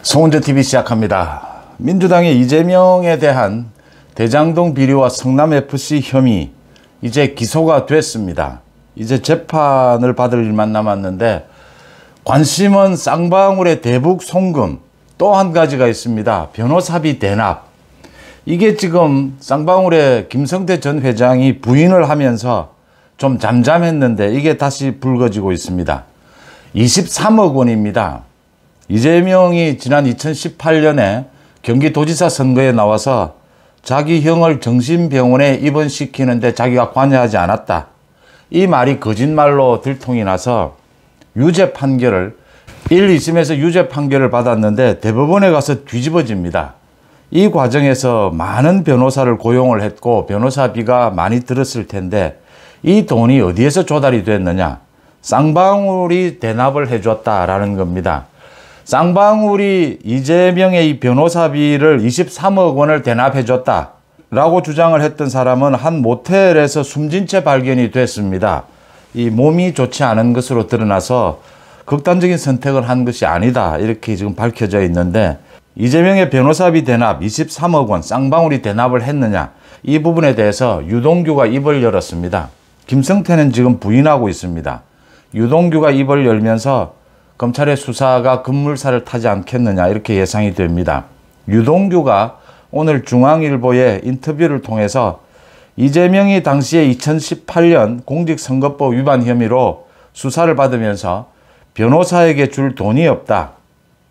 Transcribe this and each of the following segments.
송은재TV 시작합니다. 민주당의 이재명에 대한 대장동 비리와 성남FC 혐의 이제 기소가 됐습니다. 이제 재판을 받을 일만 남았는데 관심은 쌍방울의 대북 송금, 또 한 가지가 있습니다. 변호사비 대납. 이게 지금 쌍방울의 김성태 전 회장이 부인을 하면서 좀 잠잠했는데 이게 다시 불거지고 있습니다. 23억 원입니다. 이재명이 지난 2018년에 경기도지사 선거에 나와서 자기 형을 정신병원에 입원시키는데 자기가 관여하지 않았다. 이 말이 거짓말로 들통이 나서 유죄 판결을 1, 2심에서 유죄 판결을 받았는데 대법원에 가서 뒤집어집니다. 이 과정에서 많은 변호사를 고용을 했고 변호사비가 많이 들었을 텐데 이 돈이 어디에서 조달이 됐느냐? 쌍방울이 대납을 해줬다라는 겁니다. 쌍방울이 이재명의 이 변호사비를 23억 원을 대납해줬다 라고 주장을 했던 사람은 한 모텔에서 숨진 채 발견이 됐습니다. 이 몸이 좋지 않은 것으로 드러나서 극단적인 선택을 한 것이 아니다 이렇게 지금 밝혀져 있는데 이재명의 변호사비 대납 23억 원 쌍방울이 대납을 했느냐 이 부분에 대해서 유동규가 입을 열었습니다. 김성태는 지금 부인하고 있습니다. 유동규가 입을 열면서 검찰의 수사가 급물살을 타지 않겠느냐 이렇게 예상이 됩니다. 유동규가 오늘 중앙일보의 인터뷰를 통해서 이재명이 당시에 2018년 공직선거법 위반 혐의로 수사를 받으면서 변호사에게 줄 돈이 없다.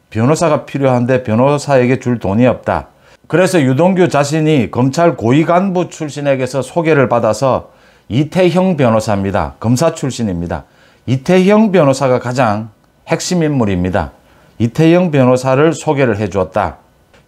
변호사가 필요한데 변호사에게 줄 돈이 없다. 그래서 유동규 자신이 검찰 고위 간부 출신에게서 소개를 받아서 이태형 변호사입니다. 검사 출신입니다. 이태형 변호사가 가장 핵심 인물입니다. 이태형 변호사를 소개를 해주었다.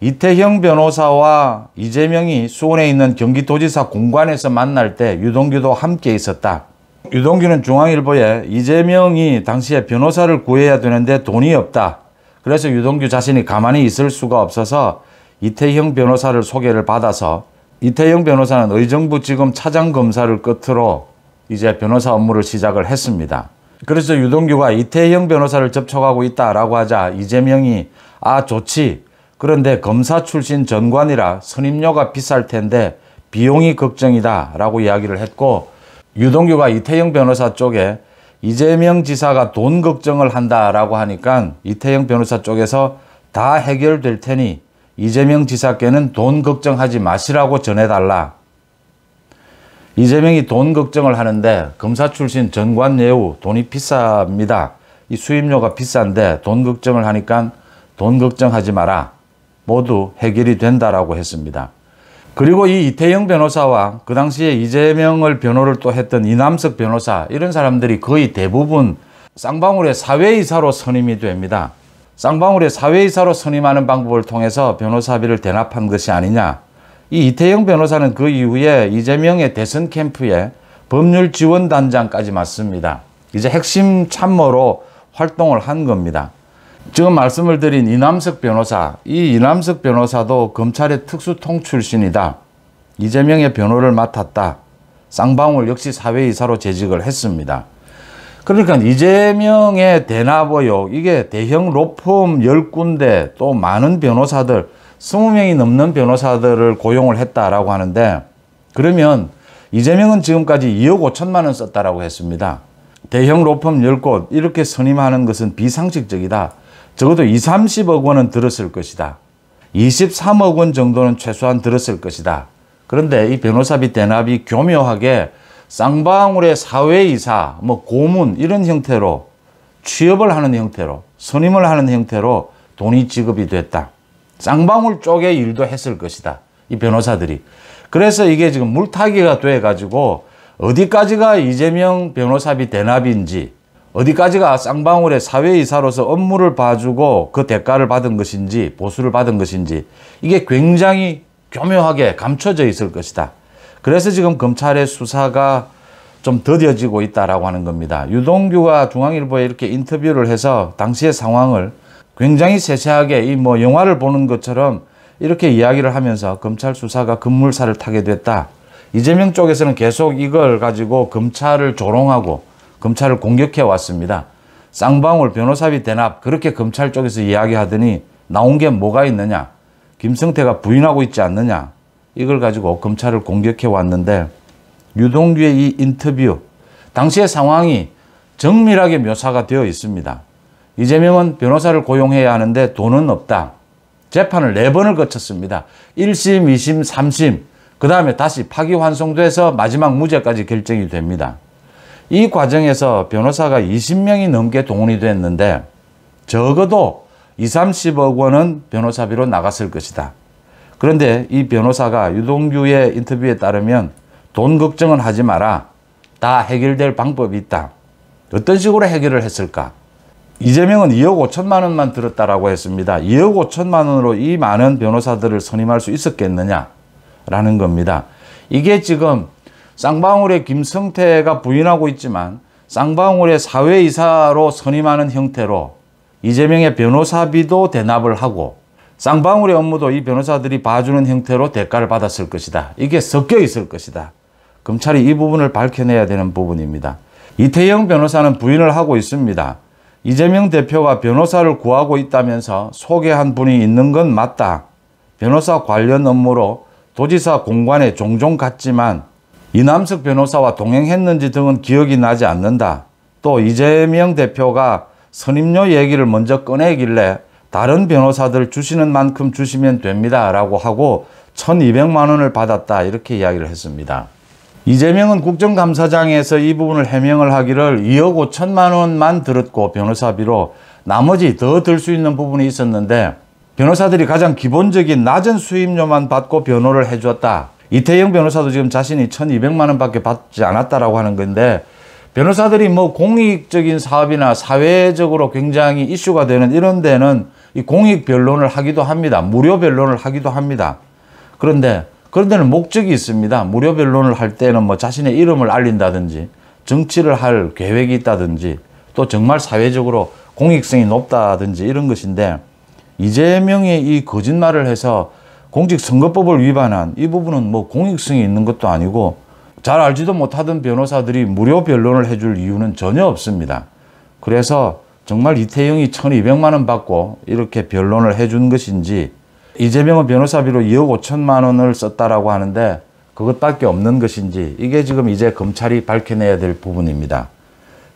이태형 변호사와 이재명이 수원에 있는 경기도지사 공관에서 만날 때 유동규도 함께 있었다. 유동규는 중앙일보에 이재명이 당시에 변호사를 구해야 되는데 돈이 없다. 그래서 유동규 자신이 가만히 있을 수가 없어서 이태형 변호사를 소개를 받아서 이태형 변호사는 의정부지검 차장검사를 끝으로 이제 변호사 업무를 시작을 했습니다. 그래서 유동규가 이태형 변호사를 접촉하고 있다라고 하자 이재명이 좋지. 그런데 검사 출신 전관이라 선임료가 비쌀 텐데 비용이 걱정이다 라고 이야기를 했고 유동규가 이태형 변호사 쪽에 이재명 지사가 돈 걱정을 한다라고 하니까 이태형 변호사 쪽에서 다 해결될 테니 이재명 지사께는 돈 걱정하지 마시라고 전해달라. 이재명이 돈 걱정을 하는데 검사 출신 전관 예우 돈이 비쌉니다. 이 수임료가 비싼데 돈 걱정을 하니까 돈 걱정하지 마라. 모두 해결이 된다라고 했습니다. 그리고 이 이태형 변호사와 그 당시에 이재명을 변호를 또 했던 이남석 변호사 이런 사람들이 거의 대부분 쌍방울의 사회이사로 선임이 됩니다. 쌍방울의 사회이사로 선임하는 방법을 통해서 변호사비를 대납한 것이 아니냐. 이 이태형 변호사는 그 이후에 이재명의 대선 캠프에 법률지원단장까지 맡습니다. 이제 핵심 참모로 활동을 한 겁니다. 지금 말씀을 드린 이남석 변호사, 이 이남석 변호사도 검찰의 특수통 출신이다. 이재명의 변호를 맡았다. 쌍방울 역시 사회이사로 재직을 했습니다. 그러니까 이재명의 대납 의혹, 이게 대형 로펌 10군데 또 많은 변호사들 20명이 넘는 변호사들을 고용을 했다라고 하는데 그러면 이재명은 지금까지 2억 5천만 원 썼다라고 했습니다. 대형 로펌 10곳 이렇게 선임하는 것은 비상식적이다. 적어도 20, 30억 원은 들었을 것이다. 23억 원 정도는 최소한 들었을 것이다. 그런데 이 변호사비 대납이 교묘하게 쌍방울의 사회이사, 고문 이런 형태로 취업을 하는 형태로 선임을 하는 형태로 돈이 지급이 됐다. 쌍방울 쪽의 일도 했을 것이다. 이 변호사들이. 그래서 이게 지금 물타기가 돼가지고 어디까지가 이재명 변호사비 대납인지 어디까지가 쌍방울의 사회이사로서 업무를 봐주고 그 대가를 받은 것인지 보수를 받은 것인지 이게 굉장히 교묘하게 감춰져 있을 것이다. 그래서 지금 검찰의 수사가 좀 더뎌지고 있다라고 하는 겁니다. 유동규가 중앙일보에 이렇게 인터뷰를 해서 당시의 상황을 굉장히 세세하게 영화를 보는 것처럼 이렇게 이야기를 하면서 검찰 수사가 급물살을 타게 됐다. 이재명 쪽에서는 계속 이걸 가지고 검찰을 조롱하고 검찰을 공격해 왔습니다. 쌍방울 변호사비 대납 그렇게 검찰 쪽에서 이야기하더니 나온 게 뭐가 있느냐, 김성태가 부인하고 있지 않느냐, 이걸 가지고 검찰을 공격해 왔는데, 유동규의 이 인터뷰, 당시의 상황이 정밀하게 묘사가 되어 있습니다. 이재명은 변호사를 고용해야 하는데 돈은 없다. 재판을 4번을 거쳤습니다. 1심, 2심, 3심, 그 다음에 다시 파기환송돼서 마지막 무죄까지 결정이 됩니다. 이 과정에서 변호사가 20명이 넘게 동원이 됐는데 적어도 20, 30억 원은 변호사비로 나갔을 것이다. 그런데 이 변호사가 유동규의 인터뷰에 따르면 돈 걱정은 하지 마라. 다 해결될 방법이 있다. 어떤 식으로 해결을 했을까? 이재명은 2억 5천만 원만 들었다라고 했습니다. 2억 5천만 원으로 이 많은 변호사들을 선임할 수 있었겠느냐라는 겁니다. 이게 지금 쌍방울의 김성태가 부인하고 있지만 쌍방울의 사회이사로 선임하는 형태로 이재명의 변호사비도 대납을 하고 쌍방울의 업무도 이 변호사들이 봐주는 형태로 대가를 받았을 것이다. 이게 섞여 있을 것이다. 검찰이 이 부분을 밝혀내야 되는 부분입니다. 이태영 변호사는 부인을 하고 있습니다. 이재명 대표가 변호사를 구하고 있다면서 소개한 분이 있는 건 맞다. 변호사 관련 업무로 도지사 공관에 종종 갔지만 이남석 변호사와 동행했는지 등은 기억이 나지 않는다. 또 이재명 대표가 선임료 얘기를 먼저 꺼내길래 다른 변호사들 주시는 만큼 주시면 됩니다. 라고 하고 1,200만 원을 받았다. 이렇게 이야기를 했습니다. 이재명은 국정감사장에서 이 부분을 해명을 하기를 2억 5천만 원만 들었고 변호사비로 나머지 더 들 수 있는 부분이 있었는데 변호사들이 가장 기본적인 낮은 수임료만 받고 변호를 해주었다. 이태영 변호사도 지금 자신이 1,200만 원밖에 받지 않았다라고 하는 건데 변호사들이 뭐 공익적인 사업이나 사회적으로 굉장히 이슈가 되는 이런 데는 이 공익 변론을 하기도 합니다. 무료 변론을 하기도 합니다. 그런데 그런 데는 목적이 있습니다. 무료 변론을 할 때는 뭐 자신의 이름을 알린다든지 정치를 할 계획이 있다든지 또 정말 사회적으로 공익성이 높다든지 이런 것인데 이재명이 이 거짓말을 해서 공직선거법을 위반한 이 부분은 뭐 공익성이 있는 것도 아니고 잘 알지도 못하던 변호사들이 무료 변론을 해줄 이유는 전혀 없습니다. 그래서 정말 이태영이 1,200만 원 받고 이렇게 변론을 해준 것인지 이재명은 변호사비로 2억 5천만 원을 썼다라고 하는데 그것밖에 없는 것인지 이게 지금 이제 검찰이 밝혀내야 될 부분입니다.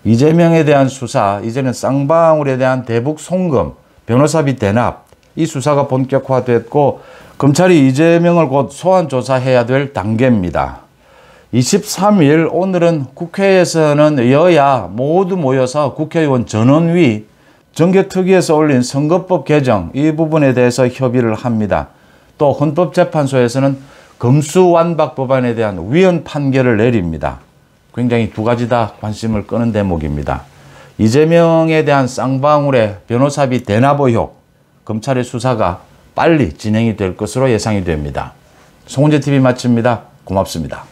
이재명에 대한 수사, 이제는 쌍방울에 대한 대북 송금, 변호사비 대납 이 수사가 본격화됐고 검찰이 이재명을 곧 소환 조사해야 될 단계입니다. 23일 오늘은 국회에서는 여야 모두 모여서 국회의원 전원위 정개특위에서 올린 선거법 개정 이 부분에 대해서 협의를 합니다. 또 헌법재판소에서는 검수완박 법안에 대한 위헌 판결을 내립니다. 굉장히 두 가지 다 관심을 끄는 대목입니다. 이재명에 대한 쌍방울의 변호사비 대납 의혹, 검찰의 수사가 빨리 진행이 될 것으로 예상이 됩니다. 송은재TV 마칩니다. 고맙습니다.